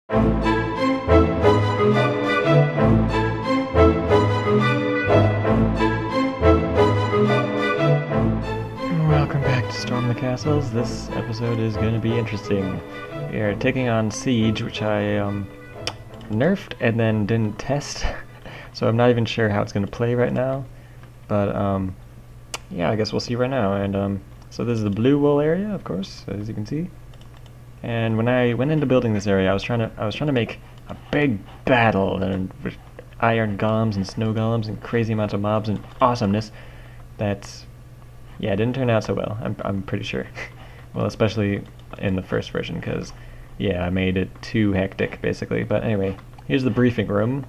Welcome back to Storm the Castles. This episode is going to be interesting. We are taking on Siege, which I nerfed and then didn't test, so I'm not even sure how it's going to play right now. But yeah, I guess we'll see right now. And so this is the blue wool area, of course, as you can see. And when I went into building this area, I was trying to make a big battle and with iron golems and snow golems and crazy amounts of mobs and awesomeness. That's yeah, it didn't turn out so well, I'm pretty sure. Well, especially in the first version, because, yeah, I made it too hectic, basically. But anyway, here's the briefing room.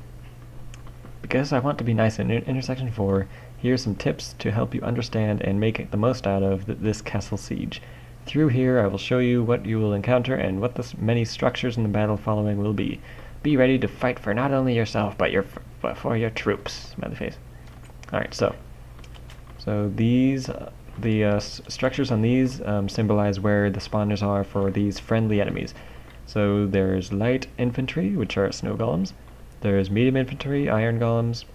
Because I want to be nice in Intersection 4, here's some tips to help you understand and make the most out of this castle siege. Through here, I will show you what you will encounter and what the many structures in the battle following will be. Be ready to fight for not only yourself, but for your troops. Smiley face. Alright, so these, the structures on these symbolize where the spawners are for these friendly enemies. So there's light infantry, which are snow golems. There's medium infantry, iron golems.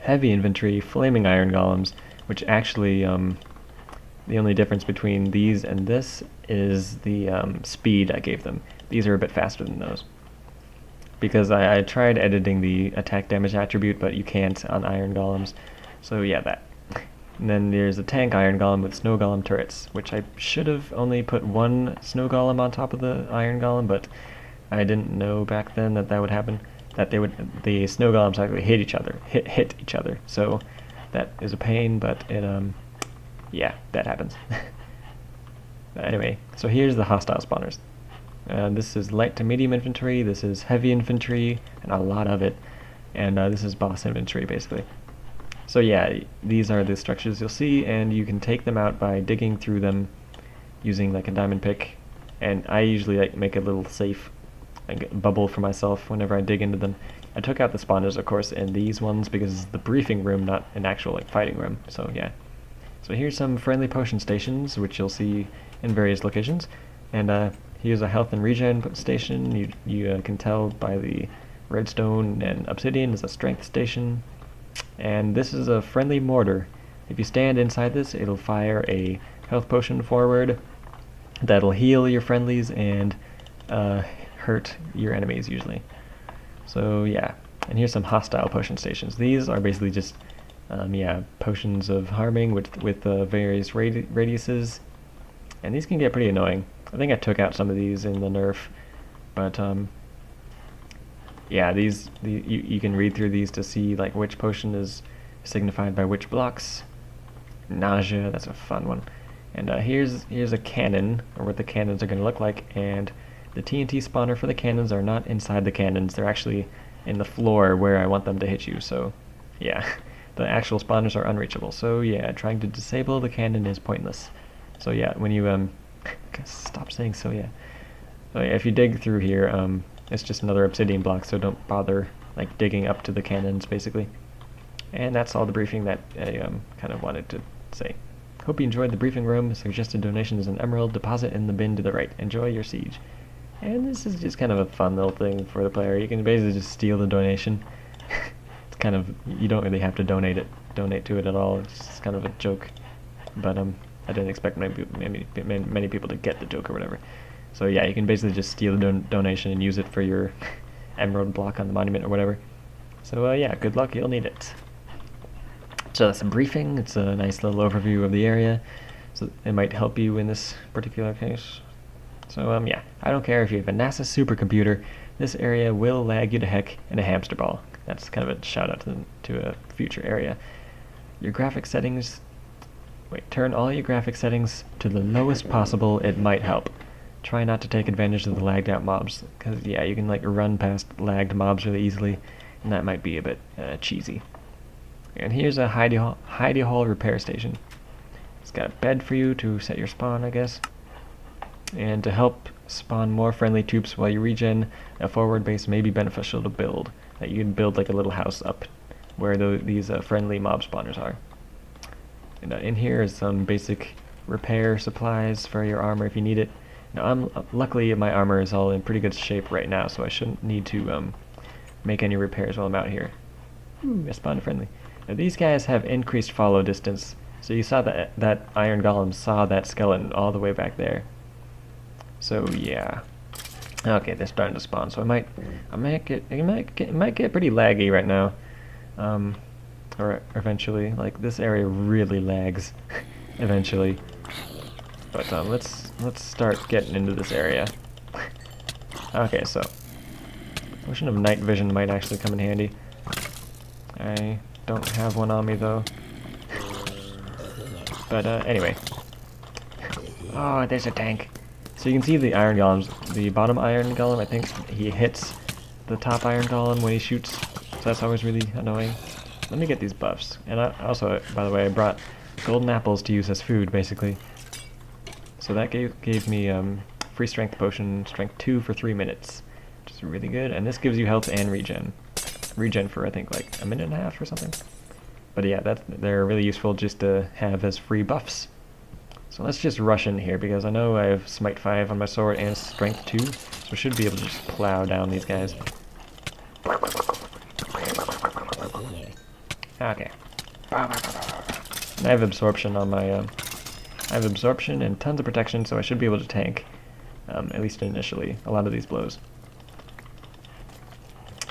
Heavy infantry, flaming iron golems, which actually, the only difference between these and this is the speed I gave them. These are a bit faster than those. Because I tried editing the attack damage attribute, but you can't on iron golems. So yeah, that. And then there's a tank iron golem with snow golem turrets, which I should have only put one snow golem on top of the iron golem, but I didn't know back then that would happen. That the snow golems actually hit each other. So that is a pain, but it yeah, that happens. Anyway, so here's the hostile spawners. This is light to medium infantry. This is heavy infantry, and a lot of it. And this is boss infantry, basically. So yeah, these are the structures you'll see, and you can take them out by digging through them using like a diamond pick. And I usually like make a little safe bubble for myself whenever I dig into them. I took out the spawners, of course, in these ones because it's the briefing room, not an actual like fighting room. So yeah. So here's some friendly potion stations, which you'll see in various locations. And here's a health and regen station. You can tell by the redstone and obsidian is a strength station. And this is a friendly mortar. If you stand inside this, it'll fire a health potion forward that'll heal your friendlies and hurt your enemies usually. So yeah, and here's some hostile potion stations. These are basically just yeah, potions of harming with various radiuses, and these can get pretty annoying. I think I took out some of these in the nerf, but yeah, you can read through these to see like which potion is signified by which blocks. Nausea, that's a fun one. And here's a cannon, or what the cannons are going to look like, and the TNT spawner for the cannons are not inside the cannons, they're actually in the floor where I want them to hit you, so yeah, the actual spawners are unreachable. So yeah, trying to disable the cannon is pointless. So yeah, when you stop saying so yeah. So yeah, if you dig through here, it's just another obsidian block, so don't bother like digging up to the cannons, basically. And that's all the briefing that I kind of wanted to say. Hope you enjoyed the briefing room. Suggested donation is an emerald. Deposit in the bin to the right. Enjoy your siege. And this is just kind of a fun little thing for the player. You can basically just steal the donation. It's kind of, you don't really have to donate to it at all. It's just kind of a joke. But I didn't expect many people to get the joke or whatever. So yeah, you can basically just steal the donation and use it for your emerald block on the monument or whatever. So yeah, good luck, you'll need it. So that's a briefing. It's a nice little overview of the area, so it might help you in this particular case. So yeah, I don't care if you have a NASA supercomputer, this area will lag you to heck in a hamster ball. That's kind of a shout out to a future area. Your graphic settings, turn all your graphic settings to the lowest possible, it might help. Try not to take advantage of the lagged out mobs, because yeah, you can like run past lagged mobs really easily, and that might be a bit cheesy. And here's a hidey hole repair station. It's got a bed for you to set your spawn, I guess. And to help spawn more friendly troops while you regen, a forward base may be beneficial to build. That you can build like a little house up where these friendly mob spawners are. And in here is some basic repair supplies for your armor if you need it. Now, luckily my armor is all in pretty good shape right now, so I shouldn't need to make any repairs while I'm out here. Ooh, I spawned friendly. Now these guys have increased follow distance, so you saw that iron golem saw that skeleton all the way back there. So yeah. Okay, they're starting to spawn, so it might get pretty laggy right now. Or eventually, like this area really lags eventually. But let's start getting into this area. Okay, so potion of night vision might actually come in handy. I don't have one on me though. But anyway. Oh, there's a tank. So you can see the iron golems. The bottom iron golem, I think he hits the top iron golem when he shoots. So that's always really annoying. Let me get these buffs. And I also, by the way, I brought golden apples to use as food, basically. So that gave me free strength potion, strength 2 for 3 minutes, which is really good. And this gives you health and regen. Regen for, I think, like a minute and a half or something. But yeah, they're really useful just to have as free buffs. So let's just rush in here, because I know I have Smite 5 on my sword and Strength 2, so I should be able to just plow down these guys. Okay. And I have Absorption on my, I have Absorption and tons of protection, so I should be able to tank, at least initially, a lot of these blows.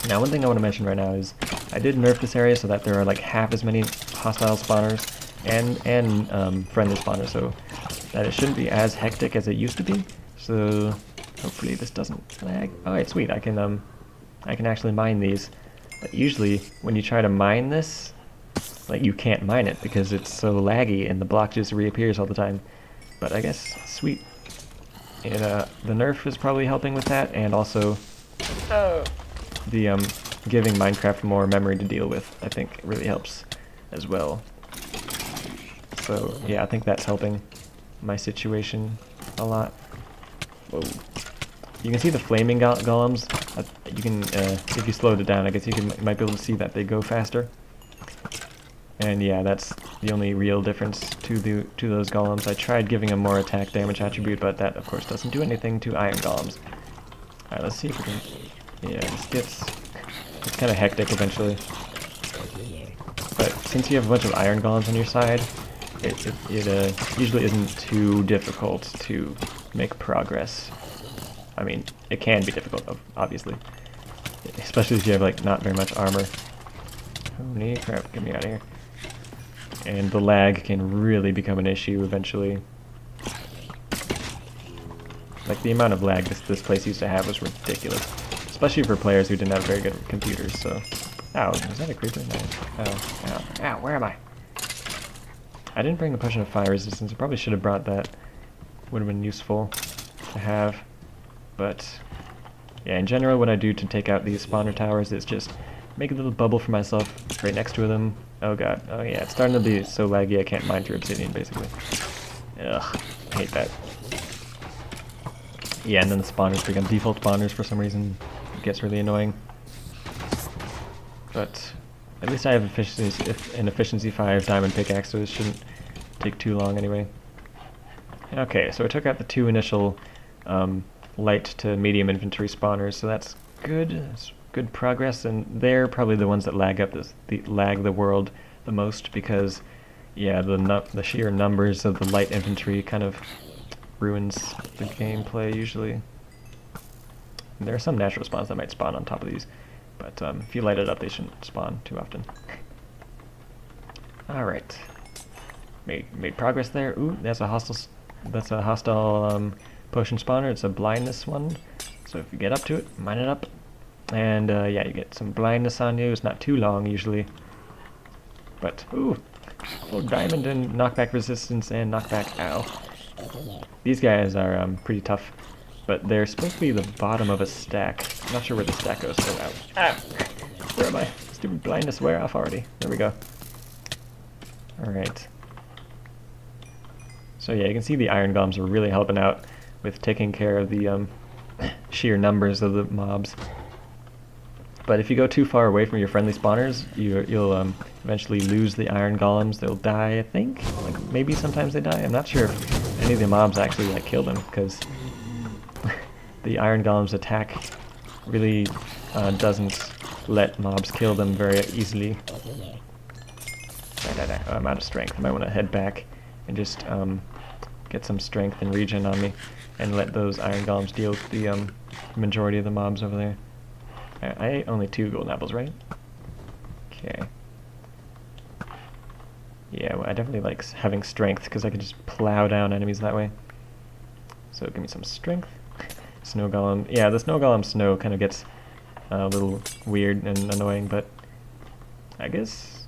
Now, one thing I want to mention right now is I did nerf this area so that there are like half as many hostile spawners and friendly spawners, so that it shouldn't be as hectic as it used to be. So hopefully this doesn't lag. Alright, sweet. I can actually mine these. But usually when you try to mine this, like you can't mine it because it's so laggy and the block just reappears all the time. But I guess sweet. And the nerf is probably helping with that, and also the giving Minecraft more memory to deal with, I think really helps as well. So yeah, I think that's helping my situation a lot. Whoa. You can see the flaming golems. You can, if you slowed it down, I guess you might be able to see that they go faster. And yeah, that's the only real difference to those golems. I tried giving them more attack damage attribute, but that of course doesn't do anything to iron golems. Alright, let's see if we can. Yeah, it's kind of hectic eventually. But since you have a bunch of iron golems on your side, it usually isn't too difficult to make progress. I mean, it can be difficult, obviously. Especially if you have, like, not very much armor. Holy crap, get me out of here. And the lag can really become an issue eventually. Like, the amount of lag this place used to have was ridiculous. Especially for players who didn't have very good computers, so... Ow, is that a creeper? No. Ow, ow, ow, where am I? I didn't bring a potion of fire resistance. I probably should have brought that. Would have been useful to have. But, yeah, in general, what I do to take out these spawner towers is just make a little bubble for myself right next to them. Oh god, oh yeah, it's starting to be so laggy I can't mine through obsidian, basically. Ugh, I hate that. Yeah, and then the spawners become default spawners for some reason. It gets really annoying. But at least I have an efficiency 5 diamond pickaxe, so it shouldn't take too long anyway. Okay, so I took out the 2 initial light to medium infantry spawners, so that's good. It's good progress, and they're probably the ones that lag the world the most, because yeah, the sheer numbers of the light infantry kind of ruins the gameplay usually. And there are some natural spawns that might spawn on top of these, but if you light it up, they shouldn't spawn too often. All right, made progress there. Ooh, that's a hostile potion spawner. It's a blindness one, so if you get up to it, mine it up, and yeah, you get some blindness on you. It's not too long usually, but ooh, full diamond and knockback resistance and knockback. Ow. These guys are pretty tough, but they're supposed to be the bottom of a stack. I'm not sure where the stack goes. Oh, ow. Ah! Where am I? Stupid blindness wear off already. There we go. Alright. So yeah, you can see the iron golems are really helping out with taking care of the sheer numbers of the mobs. But if you go too far away from your friendly spawners, you'll eventually lose the iron golems. They'll die, I think. Like maybe sometimes they die. I'm not sure if any of the mobs actually like kill them, because the Iron Golem's attack really doesn't let mobs kill them very easily. Oh, I'm out of strength. I might want to head back and just get some strength and regen on me and let those Iron Golems deal with the majority of the mobs over there. I ate only 2 golden apples, right? Okay. Yeah, well, I definitely like having strength because I can just plow down enemies that way. So give me some strength. Snow Golem. Yeah, the Snow Golem snow kind of gets a little weird and annoying, but I guess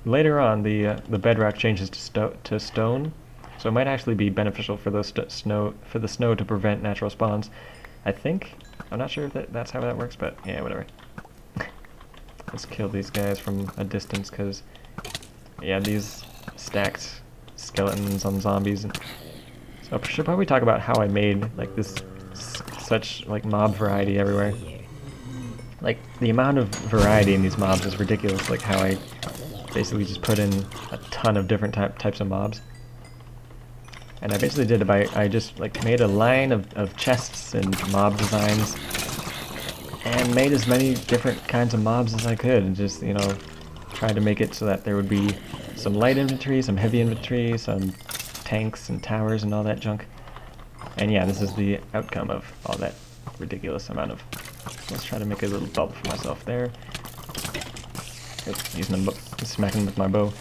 later on the bedrock changes to stone, so it might actually be beneficial for the snow to prevent natural spawns. I think. I'm not sure if that's how that works, but yeah, whatever. Let's kill these guys from a distance, because yeah, these stacked skeletons on zombies. So I should probably talk about how I made like this such like mob variety everywhere. Like the amount of variety in these mobs is ridiculous. Like how I basically just put in a ton of different types of mobs. And I basically did it by, I just like made a line of chests and mob designs and made as many different kinds of mobs as I could, and just, you know, tried to make it so that there would be some light infantry, some heavy infantry, some tanks and towers and all that junk. And yeah, this is the outcome of all that ridiculous amount of... Let's try to make a little bubble for myself there. Oops, using them, smacking them with my bow.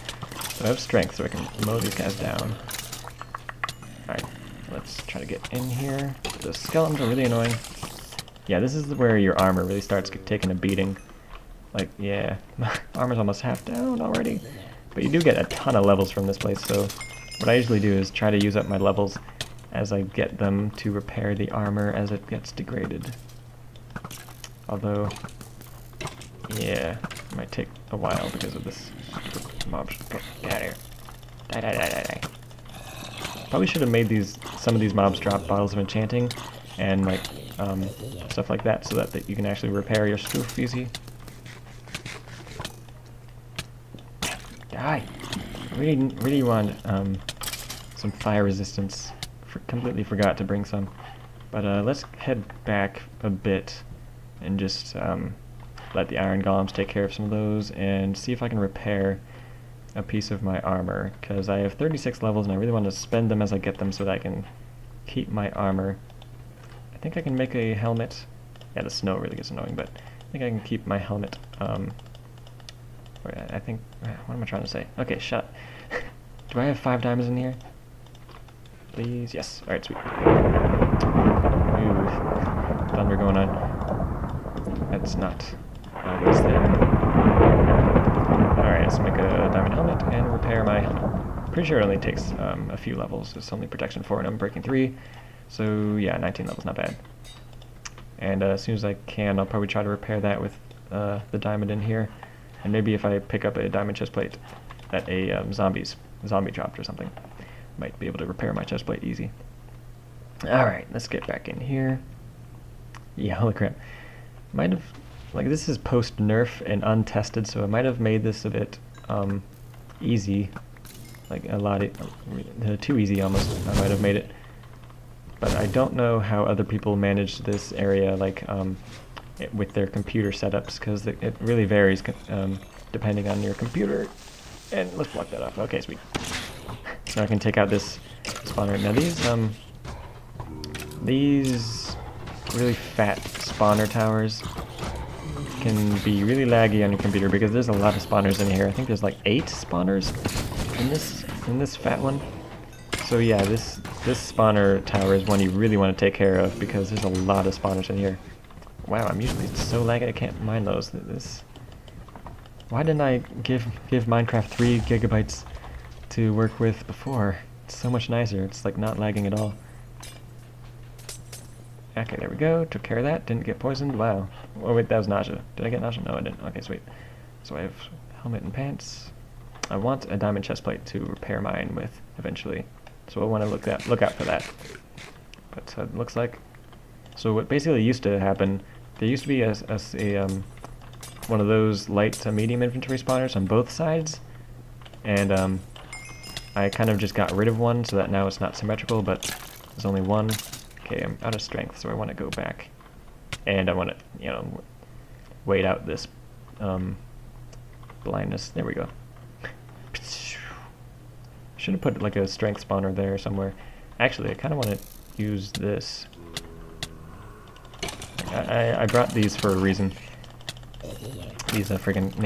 So I have strength, so I can mow these guys down. Alright, let's try to get in here. The skeletons are really annoying. Yeah, this is where your armor really starts taking a beating. Like, yeah, my armor's almost half down already. But you do get a ton of levels from this place, so what I usually do is try to use up my levels as I get them to repair the armor as it gets degraded. Although, yeah, it might take a while because of this mob. Get out of here. Die, die, die, die, die. Probably should have made some of these mobs drop bottles of enchanting and like stuff like that, so that you can actually repair your stuff easy. Die! I really want some fire resistance. Completely forgot to bring some. But let's head back a bit and just let the Iron Golems take care of some of those and see if I can repair a piece of my armor, because I have 36 levels and I really want to spend them as I get them so that I can keep my armor. I think I can make a helmet. Yeah, the snow really gets annoying, but I think I can keep my helmet. I think, what am I trying to say? Okay, shut. Do I have 5 diamonds in here? Please, yes. Alright, sweet. Ooh, thunder going on. That's not this thing. Alright, let's make a diamond helmet and repair my helmet. Pretty sure it only takes a few levels. It's only protection 4 and I'm breaking 3. So yeah, 19 levels, not bad. And as soon as I can, I'll probably try to repair that with the diamond in here. And maybe if I pick up a diamond chestplate that a zombie dropped or something, might be able to repair my chestplate easy. Alright, let's get back in here. Yeah, holy crap. Might have, like, this is post-nerf and untested, so I might have made this a bit easy. Like, a lot too easy almost, I might have made it. But I don't know how other people manage this area, like, with their computer setups, because it really varies depending on your computer. And let's block that off. Okay, sweet. So I can take out this spawner. Now these really fat spawner towers can be really laggy on your computer because there's a lot of spawners in here. I think there's like 8 spawners in this fat one. So yeah, this spawner tower is one you really want to take care of because there's a lot of spawners in here. Wow, I'm usually so laggy I can't mind those. Why didn't I give Minecraft 3 gigabytes to work with before? It's so much nicer. It's like not lagging at all. Okay, there we go. Took care of that. Didn't get poisoned. Wow. Oh wait, that was nausea. Did I get nausea? No, I didn't. Okay, sweet. So I have helmet and pants. I want a diamond chestplate to repair mine with eventually. So I want to look out for that. But it looks like. So what basically used to happen, there used to be a one of those light to medium infantry spawners on both sides, and I kind of just got rid of one so that now it's not symmetrical, but there's only one. okay, I'm out of strength, so I want to go back. And I want to, you know, wait out this blindness. There we go. Should have put like a strength spawner there somewhere. Actually, I kind of want to use this. I brought these for a reason. These friggin'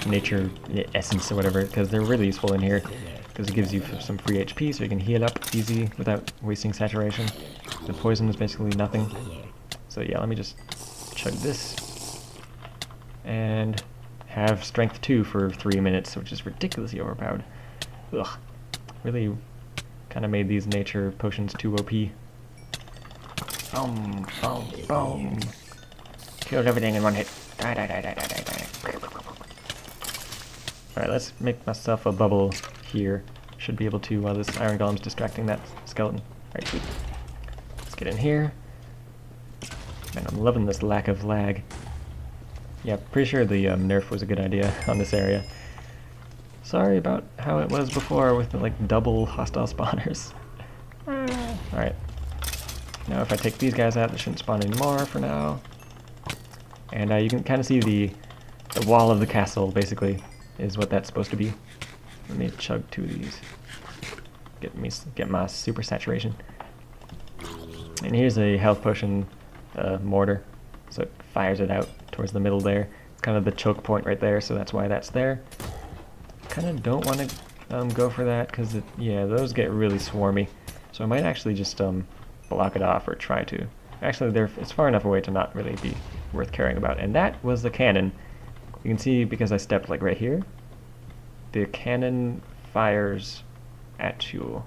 nature essence or whatever, because they're really useful in here. Because it gives you some free HP, so you can heal up easy without wasting saturation. The poison is basically nothing. So yeah, let me just chug this. And have strength 2 for 3 minutes, which is ridiculously overpowered. Ugh. Really kind of made these nature potions too OP. Boom, boom, boom. Killed everything in one hit. Die, die, die, die, die, die, die. Alright, let's make myself a bubble here. Should be able to while this iron golem's distracting that skeleton. Alright, sweet. Let's get in here. Man, I'm loving this lack of lag. Yeah, pretty sure the nerf was a good idea on this area. Sorry about how it was before with the like double hostile spawners. Alright. Now if I take these guys out, they shouldn't spawn anymore for now. And you can kind of see the wall of the castle, basically, is what that's supposed to be. Let me chug 2 of these. Get my super saturation. And here's a health potion mortar, so it fires it out towards the middle there. It's kind of the choke point right there, so that's why that's there. Kind of don't want to go for that because yeah, those get really swarmy. So I might actually just block it off or try to. Actually, it's far enough away to not really be worth caring about. And that was the cannon. You can see because I stepped like right here, the cannon fires at you.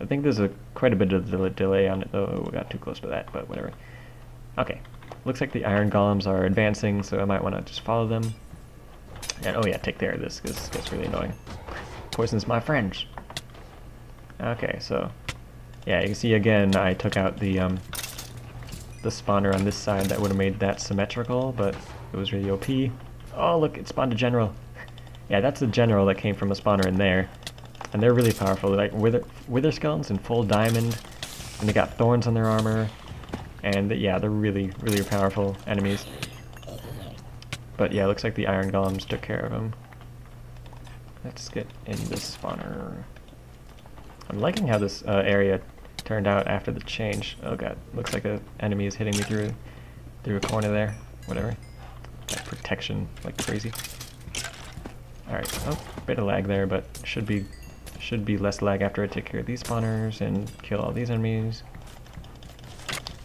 I think there's quite a bit of delay on it though. We got too close to that, but whatever. Okay, looks like the iron golems are advancing, so I might want to just follow them. And oh yeah, take care of this because this gets really annoying. Poisons my friends. Okay, so yeah, you can see again I took out the spawner on this side that would have made that symmetrical, but it was really OP. Oh look, it spawned a general. Yeah, that's a general that came from a spawner in there, and they're really powerful. They're like wither skeletons in full diamond, and they got thorns on their armor, and yeah, they're really powerful enemies. But yeah, it looks like the iron golems took care of them. Let's get in this spawner. I'm liking how this area turned out after the change. Oh god, looks like an enemy is hitting me through a corner there. Whatever. Got protection like crazy. Alright, oh, bit of lag there, but should be less lag after I take care of these spawners and kill all these enemies.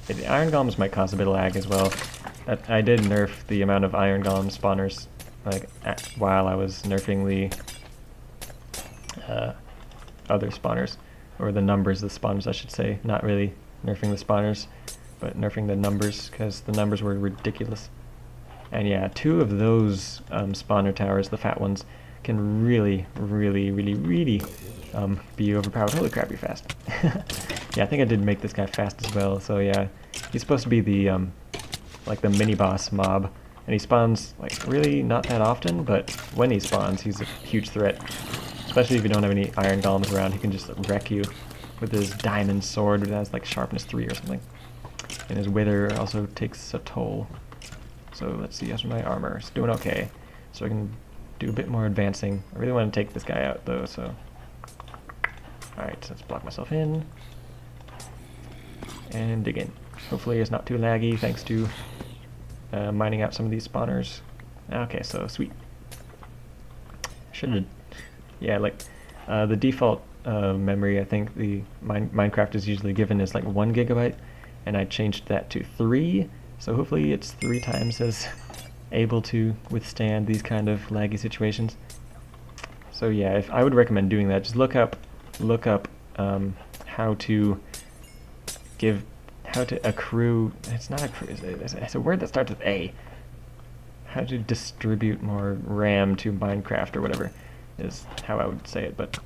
Yeah, the iron golems might cause a bit of lag as well. I did nerf the amount of iron golem spawners like while I was nerfing the other spawners, or the numbers of the spawners I should say, not really nerfing the spawners, but nerfing the numbers because the numbers were ridiculous. And yeah, 2 of those spawner towers, the fat ones, can really be overpowered. Holy crap, you're fast. Yeah, I think I did make this guy fast as well, so yeah, he's supposed to be the like the mini-boss mob, and he spawns like really not that often, but when he spawns, he's a huge threat. Especially if you don't have any iron golems around, he can just wreck you with his diamond sword that has like sharpness 3 or something. And his wither also takes a toll. So let's see, how's my armor? It's doing okay. So I can do a bit more advancing. I really want to take this guy out though, so... Alright, so let's block myself in. And dig in. Hopefully it's not too laggy thanks to mining out some of these spawners. Okay, so sweet. Should've... Yeah, like the default memory, I think the Minecraft is usually given is like 1 gigabyte, and I changed that to 3, so hopefully it's 3 times as able to withstand these kind of laggy situations. So yeah, I would recommend doing that. Just look up how to accrue. It's not accrue. It's a word that starts with A. How to distribute more RAM to Minecraft or whatever is how I would say it, but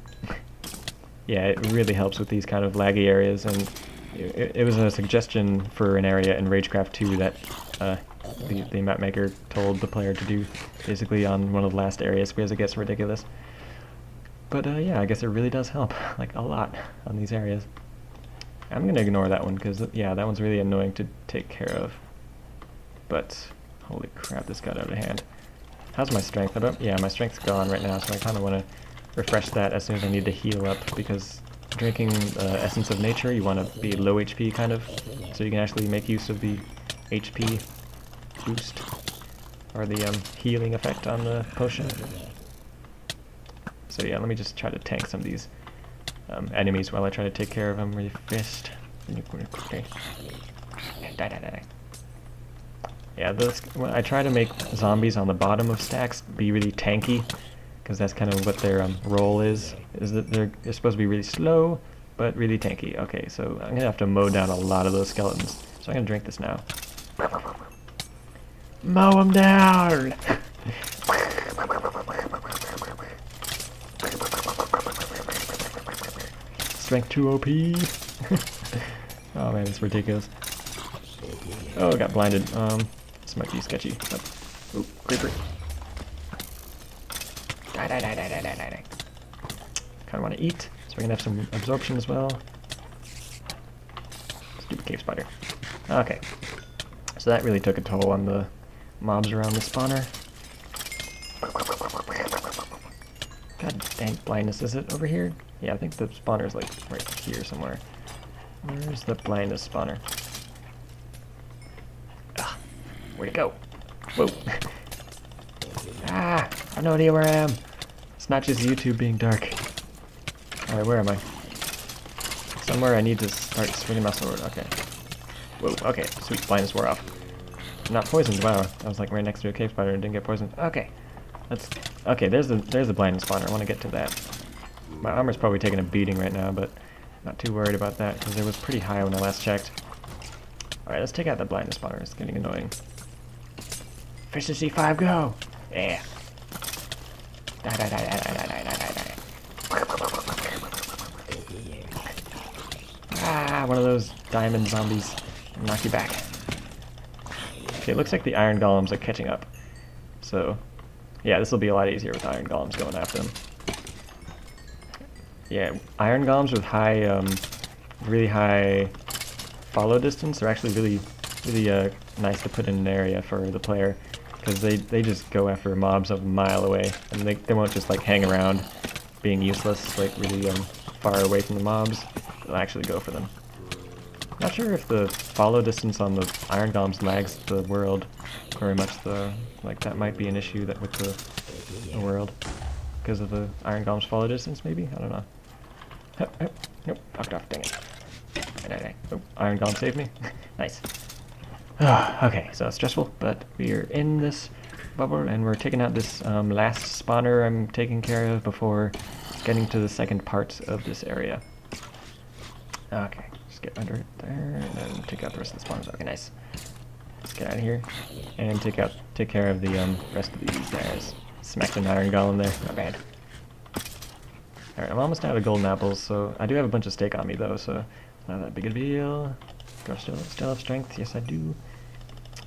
yeah, it really helps with these kind of laggy areas, and it was a suggestion for an area in Ragecraft 2 that the map maker told the player to do, basically on one of the last areas, because it gets ridiculous. But yeah, I guess it really does help, like a lot, on these areas. I'm gonna ignore that one because, yeah, that one's really annoying to take care of. But, holy crap, this got out of hand. How's my strength? Yeah, my strength's gone right now, so I kind of want to refresh that as soon as I need to heal up, because drinking Essence of Nature, you want to be low HP, kind of, so you can actually make use of the HP boost, or the healing effect on the potion. So yeah, let me just try to tank some of these enemies while I try to take care of them really fast. Okay. Die. Yeah, when I try to make zombies on the bottom of stacks be really tanky, because that's kind of what their role is that they're supposed to be really slow, but really tanky. Okay, so I'm going to have to mow down a lot of those skeletons. So I'm going to drink this now. Mow them down! Strength 2 OP! Oh man, it's ridiculous. Oh, got blinded. This might be sketchy. Oh. Ooh, creeper. Die. Kinda wanna eat, so we're gonna have some absorption as well. Stupid cave spider. Okay. So that really took a toll on the mobs around the spawner. God dang blindness, is it over here? Yeah, I think the spawner's like right here somewhere. Where's the blindness spawner? Ugh, where'd it go? Whoa. I have no idea where I am. It's not just YouTube being dark. Alright, where am I? Somewhere I need to start swinging my sword. Okay. Whoa, okay, sweet, blindness wore off. I'm not poisoned, wow. I was like right next to a cave spider and didn't get poisoned. Okay. Okay, there's the blindness spawner. I want to get to that. My armor's probably taking a beating right now, but not too worried about that, because it was pretty high when I last checked. Alright, let's take out the blindness spawner. It's getting annoying. Efficiency 5, go! Yeah. Die. One of those diamond zombies. Knock you back. Okay, it looks like the iron golems are catching up. So, yeah, this will be a lot easier with iron golems going after them. Yeah, iron golems with really high follow distance are actually really nice to put in an area for the player, because they just go after mobs a mile away, and they won't just like hang around being useless, like really far away from the mobs. They'll actually go for them. Not sure if the follow distance on the iron golems lags the world very much though. Like that might be an issue that with the world because of the iron golems follow distance maybe? I don't know. Nope, fucked off, dang it. Oh, iron golem saved me. Nice. Okay, so it's stressful, but we are in this bubble and we're taking out this last spawner I'm taking care of before getting to the second part of this area. Okay, just get under it there and then take out the rest of the spawners. Okay, nice. Let's get out of here and take care of the rest of these guys. Smacked an iron golem there, not bad. Alright, I'm almost out of golden apples, so I do have a bunch of steak on me though, so not that big a deal. Do I still have strength? Yes, I do.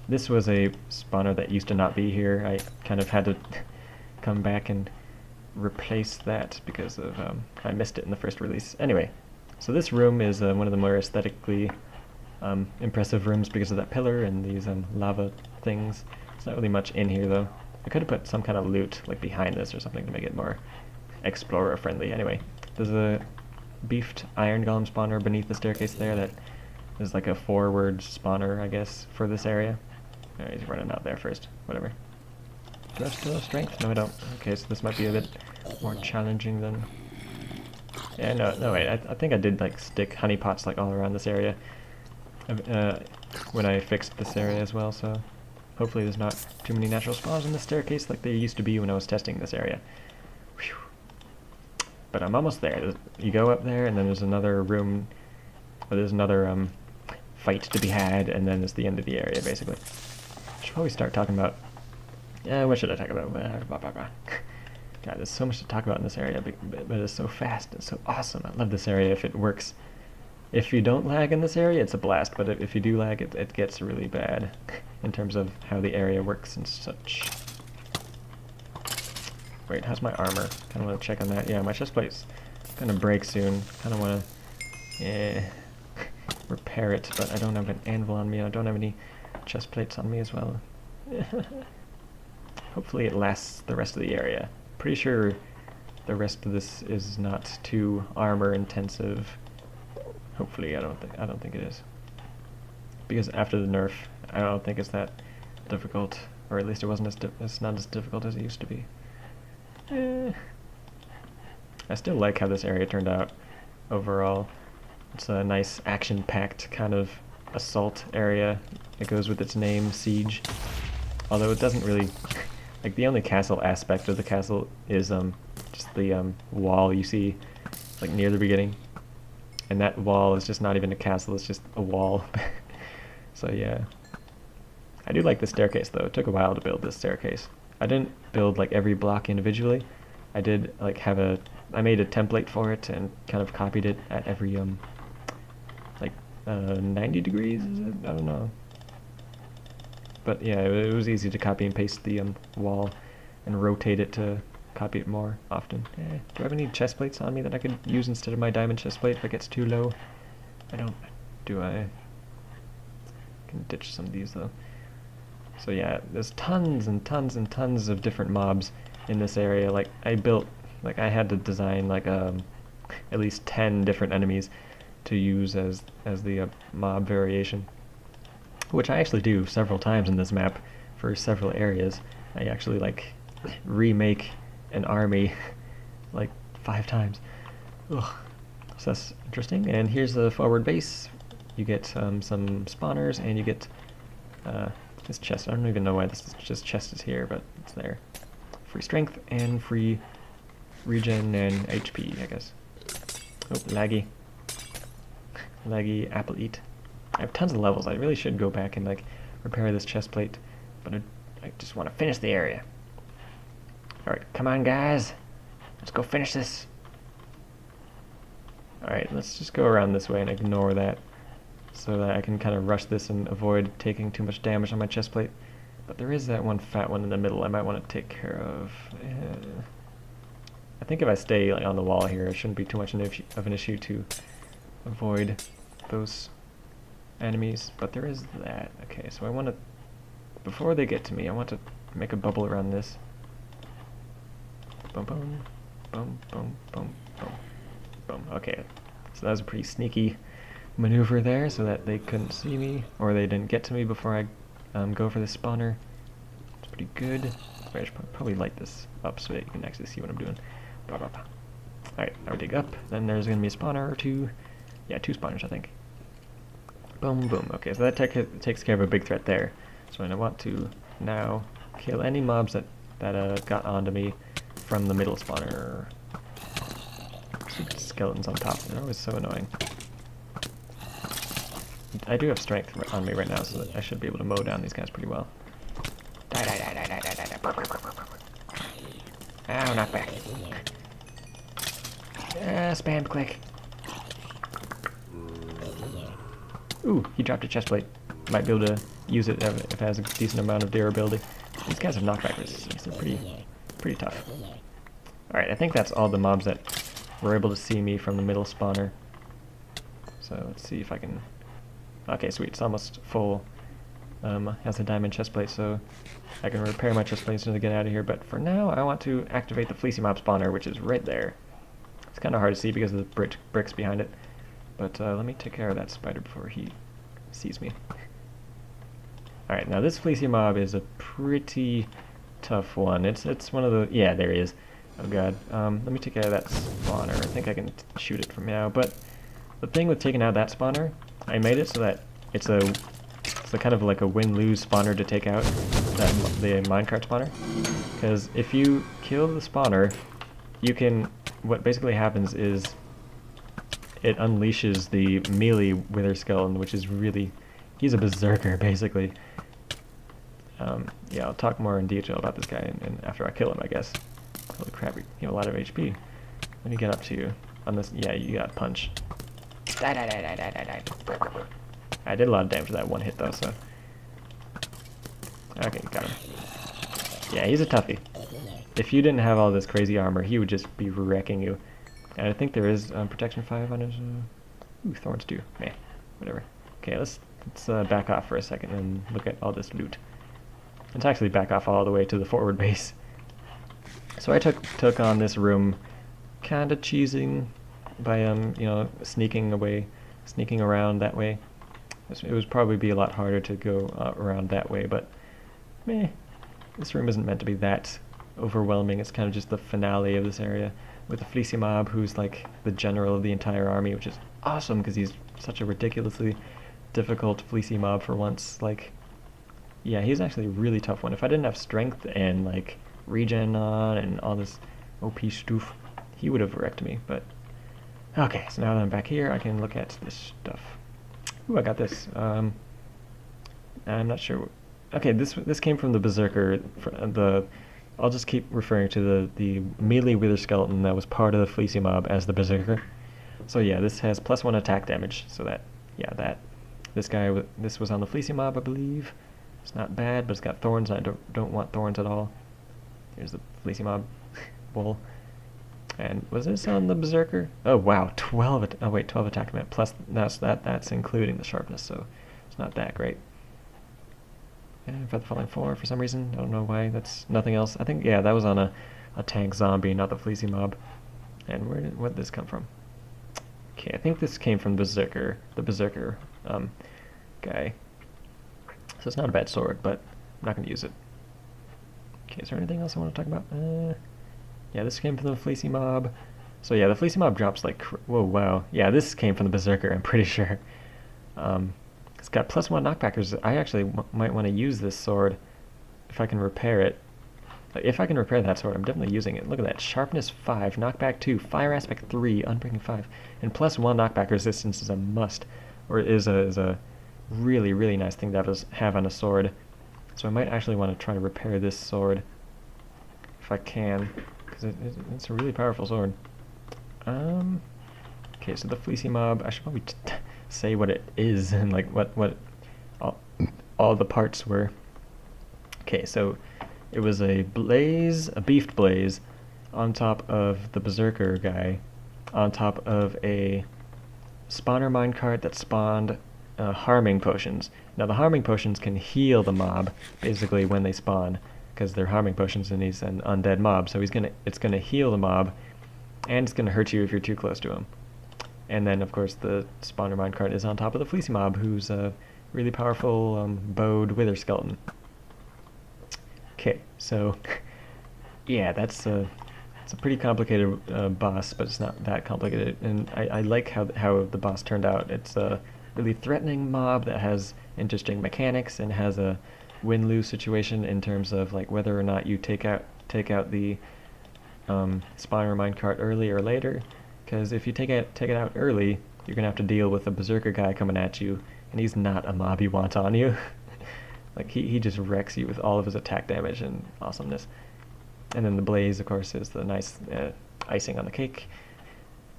This was a spawner that used to not be here. I kind of had to come back and replace that because of I missed it in the first release. Anyway, so this room is one of the more aesthetically impressive rooms because of that pillar and these lava things. There's not really much in here though. I could have put some kind of loot like behind this or something to make it more explorer friendly. Anyway, there's a beefed iron golem spawner beneath the staircase there that is like a forward spawner, I guess, for this area. Alright, he's running out there first. Whatever. Do I still have strength? No, I don't. Okay, so this might be a bit more challenging than... Yeah, no, wait. I think I did like stick honeypots like all around this area when I fixed this area as well, so hopefully there's not too many natural spawns in the staircase like there used to be when I was testing this area. Whew. But I'm almost there. You go up there, and then there's another room, or there's another fight to be had, and then it's the end of the area, basically. I should probably start talking about... what should I talk about? God, there's so much to talk about in this area, but it's so fast and so awesome. I love this area if it works. If you don't lag in this area, it's a blast, but if you do lag, it gets really bad in terms of how the area works and such. Wait, how's my armor? Kind of want to check on that. Yeah, my chest plate's gonna break soon. Kind of want to... Yeah. repair it, but I don't have an anvil on me, and I don't have any chest plates on me as well. Hopefully it lasts the rest of the area. Pretty sure the rest of this is not too armor intensive. Hopefully, I don't think it is. Because after the nerf, I don't think it's that difficult, or at least it wasn't it's not as difficult as it used to be. I still like how this area turned out overall. It's a nice action-packed kind of assault area. It goes with its name, Siege. Although it doesn't really... like, the only castle aspect of the castle is just the wall you see like near the beginning. And that wall is just not even a castle, it's just a wall. So yeah. I do like the staircase though. It took a while to build this staircase. I didn't build like every block individually. I did like I made a template for it and kind of copied it at every 90 degrees, is it? I don't know. But yeah, it was easy to copy and paste the wall and rotate it to copy it more often. Do I have any chest plates on me that I could use instead of my diamond chest plate if it gets too low? I don't. Do I? I can ditch some of these though. So yeah, there's tons and tons and tons of different mobs in this area. Like I had to design like at least 10 different enemies to use as the mob variation, which I actually do several times in this map for several areas. I actually like remake an army like 5 times. Ugh. So that's interesting. And here's the forward base. You get some spawners, and you get this chest. I don't even know why this chest is here, but it's there. Free strength and free regen and HP, I guess. Oh, laggy. Laggy apple eat. I have tons of levels. I really should go back and like repair this chest plate, but I just want to finish the area. Alright, come on guys. Let's go finish this. Alright, let's just go around this way and ignore that, so that I can kind of rush this and avoid taking too much damage on my chest plate. But there is that one fat one in the middle I might want to take care of. I think if I stay like on the wall here, it shouldn't be too much of an issue to avoid those enemies. But there is that. Okay, so I want to, before they get to me, I want to make a bubble around this. Boom, boom, boom, boom, boom, boom, boom. Okay, so that was a pretty sneaky maneuver there, so that they couldn't see me, or they didn't get to me before I go for the spawner. It's pretty good. I should probably light this up so that you can actually see what I'm doing. Blah, blah, blah. Alright, now we dig up. Then there's going to be a spawner or 2. Yeah, 2 spawners, I think. Boom, boom. Okay, so that takes care of a big threat there. So I want to now kill any mobs that got onto me from the middle spawner. Stupid skeletons on top. They're always so annoying. I do have strength on me right now, so that I should be able to mow down these guys pretty well. Die, die, die, die, die, die, die, die. Oh, not back. Spam click. Ooh, he dropped a chest plate. Might be able to use it if it has a decent amount of durability. These guys have knockback resistance. They're pretty tough. Alright, I think that's all the mobs that were able to see me from the middle spawner. So let's see if I can... Okay, sweet. It's almost full. Has a diamond chestplate, so I can repair my chestplate as soon as I get out of here. But for now, I want to activate the fleecy mob spawner, which is right there. It's kind of hard to see because of the bricks behind it. But let me take care of that spider before he sees me. Alright, now this fleecy mob is a pretty tough one. It's one of the... Yeah, there he is. Oh god. Let me take care of that spawner. I think I can shoot it from now. But the thing with taking out that spawner, I made it so that it's a kind of like a win-lose spawner to take out, the minecart spawner. Because if you kill the spawner, you can... What basically happens is it unleashes the melee wither skeleton, which is really... He's a berserker, basically. Yeah, I'll talk more in detail about this guy and after I kill him, I guess. Holy crap, you have a lot of HP. What do you get up to on this? Yeah, you got punch. Die, die, die, die, die, die, die. I did a lot of damage to that one hit, though, so... Okay, got him. Yeah, he's a toughie. If you didn't have all this crazy armor, he would just be wrecking you. And I think there is protection 5 on his... Ooh, thorns too. Man. whatever. Okay, let's back off for a second and look at all this loot. Let's actually back off all the way to the forward base. So I took on this room, kind of cheesing by you know, sneaking around that way. It would probably be a lot harder to go around that way, but meh. This room isn't meant to be that overwhelming. It's kind of just the finale of this area with the Fleecy Mob, who's like the general of the entire army, which is awesome because he's such a ridiculously difficult Fleecy Mob for once. Like, yeah, he's actually a really tough one. If I didn't have strength and like regen on and all this OP stuff, he would have wrecked me. But okay, so now that I'm back here, I can look at this stuff. Ooh, I got this. I'm not sure. Okay, this came from the Berserker. I'll just keep referring to the melee wither skeleton that was part of the Fleecy Mob as the Berserker. So yeah, this has +1 attack damage. So this was on the Fleecy Mob, I believe. It's not bad, but it's got thorns, and I don't want thorns at all. Here's the Fleecy Mob wool. And was this on the Berserker? Oh wow, 12 attack damage plus that's including the sharpness, so it's not that great. And for the Falling 4, for some reason, I don't know why, that's nothing else. I think, yeah, that was on a tank zombie, not the Fleecy Mob. And where did this come from? Okay, I think this came from the Berserker guy. So it's not a bad sword, but I'm not going to use it. Okay, is there anything else I want to talk about? Yeah, this came from the Fleecy Mob. So yeah, the Fleecy Mob drops like, whoa, wow. Yeah, this came from the Berserker, I'm pretty sure. It's got +1 knockbackers. I actually might want to use this sword if I can repair it. Like, if I can repair that sword, I'm definitely using it. Look at that. Sharpness 5, knockback 2, fire aspect 3, unbreaking 5. And +1 knockback resistance is a must. Or is a really, really nice thing to have on a sword. So I might actually want to try to repair this sword if I can, because it's a really powerful sword. Okay, so the Fleecy Mob, I should probably say what it is and like what all the parts were. Okay, so it was a beefed blaze on top of the Berserker guy, on top of a spawner minecart that spawned harming potions. Now the harming potions can heal the mob basically when they spawn, because they're harming potions and he's an undead mob, so it's gonna heal the mob, and it's gonna hurt you if you're too close to him. And then of course the spawner minecart is on top of the Fleecy Mob, who's a really powerful bowed wither skeleton. Okay, so yeah, it's a pretty complicated boss, but it's not that complicated, and I like how the boss turned out. It's a really threatening mob that has interesting mechanics and has a win-lose situation in terms of like whether or not you take out the spawner minecart early or later. Because if you take it out early, you're gonna have to deal with a Berserker guy coming at you, and he's not a mob you want on you. Like he just wrecks you with all of his attack damage and awesomeness. And then the blaze, of course, is the nice icing on the cake.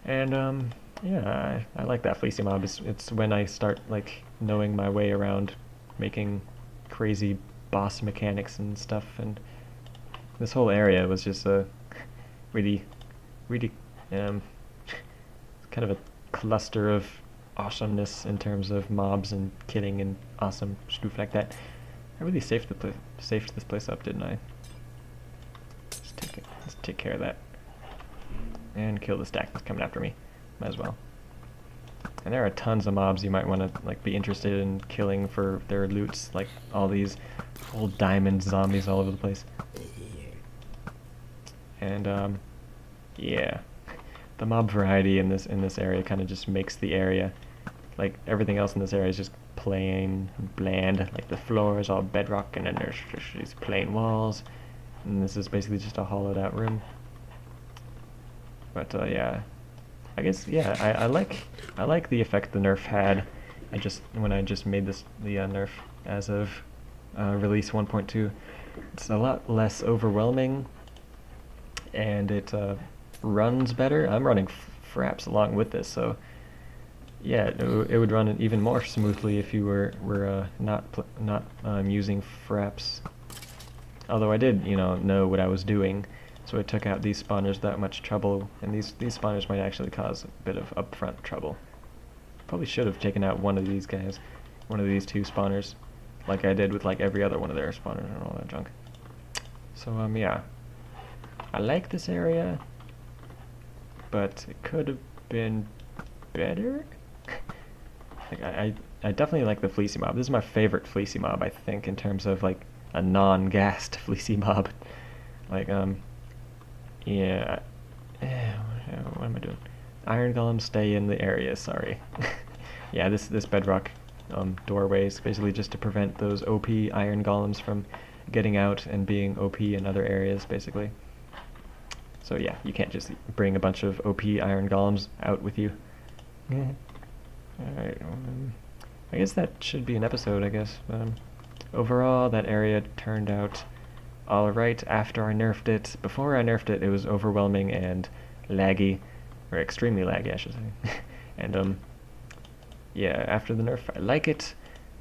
And yeah, I like that Fleecy Mob. It's when I start like knowing my way around making crazy boss mechanics and stuff. And this whole area was just a really kind of a cluster of awesomeness in terms of mobs and killing and awesome stuff like that. I really safed this place up, didn't I? Let's take care of that. And kill the stack that's coming after me. Might as well. And there are tons of mobs you might want to like be interested in killing for their loots, like all these old diamond zombies all over the place. And yeah, the mob variety in this area kind of just makes the area, like everything else in this area is just plain bland. Like the floor is all bedrock, and then there's just these plain walls, and this is basically just a hollowed out room. But yeah, I guess yeah, I like the effect the nerf had. When I just made the nerf as of release 1.2, it's a lot less overwhelming, and it runs better. I'm running fraps along with this, so yeah, it would run even more smoothly if you were not using fraps. Although I did, know what I was doing, so I took out these spawners without much trouble, and these spawners might actually cause a bit of upfront trouble. Probably should have taken out one of these guys, one of these two spawners, like I did with like every other one of their spawners and all that junk. So yeah, I like this area, but it could have been better. Like I definitely like the Fleecy Mob. This is my favorite Fleecy Mob, I think, in terms of like a non-gassed Fleecy Mob. Like yeah. What am I doing? Iron golems stay in the area. Sorry. Yeah, this bedrock doorway is basically just to prevent those OP iron golems from getting out and being OP in other areas, basically. So yeah, you can't just bring a bunch of OP iron golems out with you. Yeah. Alright, I guess that should be an episode, I guess. Overall, that area turned out alright after I nerfed it. Before I nerfed it, it was overwhelming and laggy, or extremely laggy, I should say. And, yeah, after the nerf, I like it.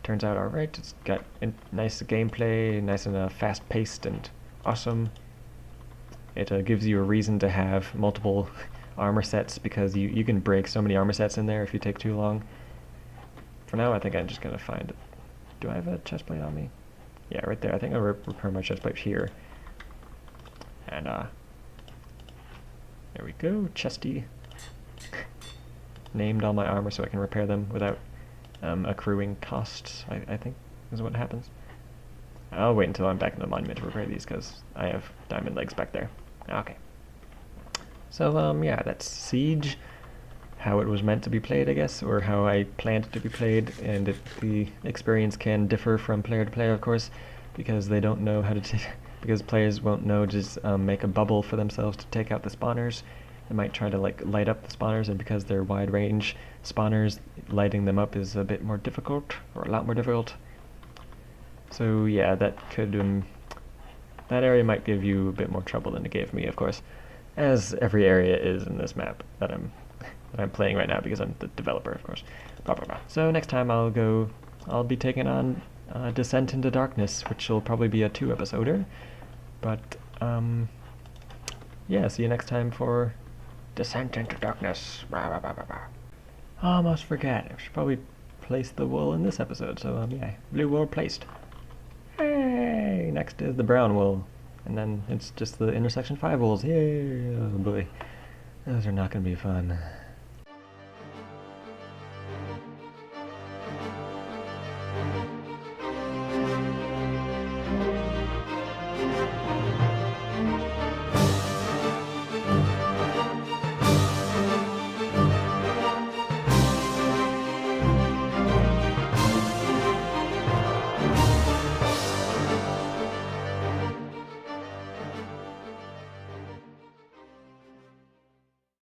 Turns out alright. It's got nice gameplay, nice and fast-paced and awesome. It gives you a reason to have multiple armor sets, because you can break so many armor sets in there if you take too long. For now, I think I'm just gonna find it. Do I have a chestplate on me? Yeah, right there. I think I'll repair my chestplate here. And there we go, chesty. Named all my armor so I can repair them without accruing costs, I think is what happens. I'll wait until I'm back in the monument to repair these, because I have diamond legs back there. Okay. So, yeah, that's Siege. How it was meant to be played, I guess, or how I planned it to be played, and the experience can differ from player to player, of course, because they don't know how to because players won't know to just make a bubble for themselves to take out the spawners. They might try to like light up the spawners, and because they're wide range spawners, lighting them up is a bit more difficult, or a lot more difficult. So yeah, that could that area might give you a bit more trouble than it gave me, of course, as every area is in this map that I'm playing right now, because I'm the developer, of course. Blah, blah, blah. So next time I'll be taking on Descent into Darkness, which will probably be a 2-episoder. But yeah, see you next time for Descent into Darkness. Blah, blah, blah, blah, blah. Almost forgot. I should probably place the wool in this episode. So yeah, blue wool placed. Hey, next is the brown wool, and then it's just the intersection 5 wools. Yay! Oh boy, those are not gonna be fun.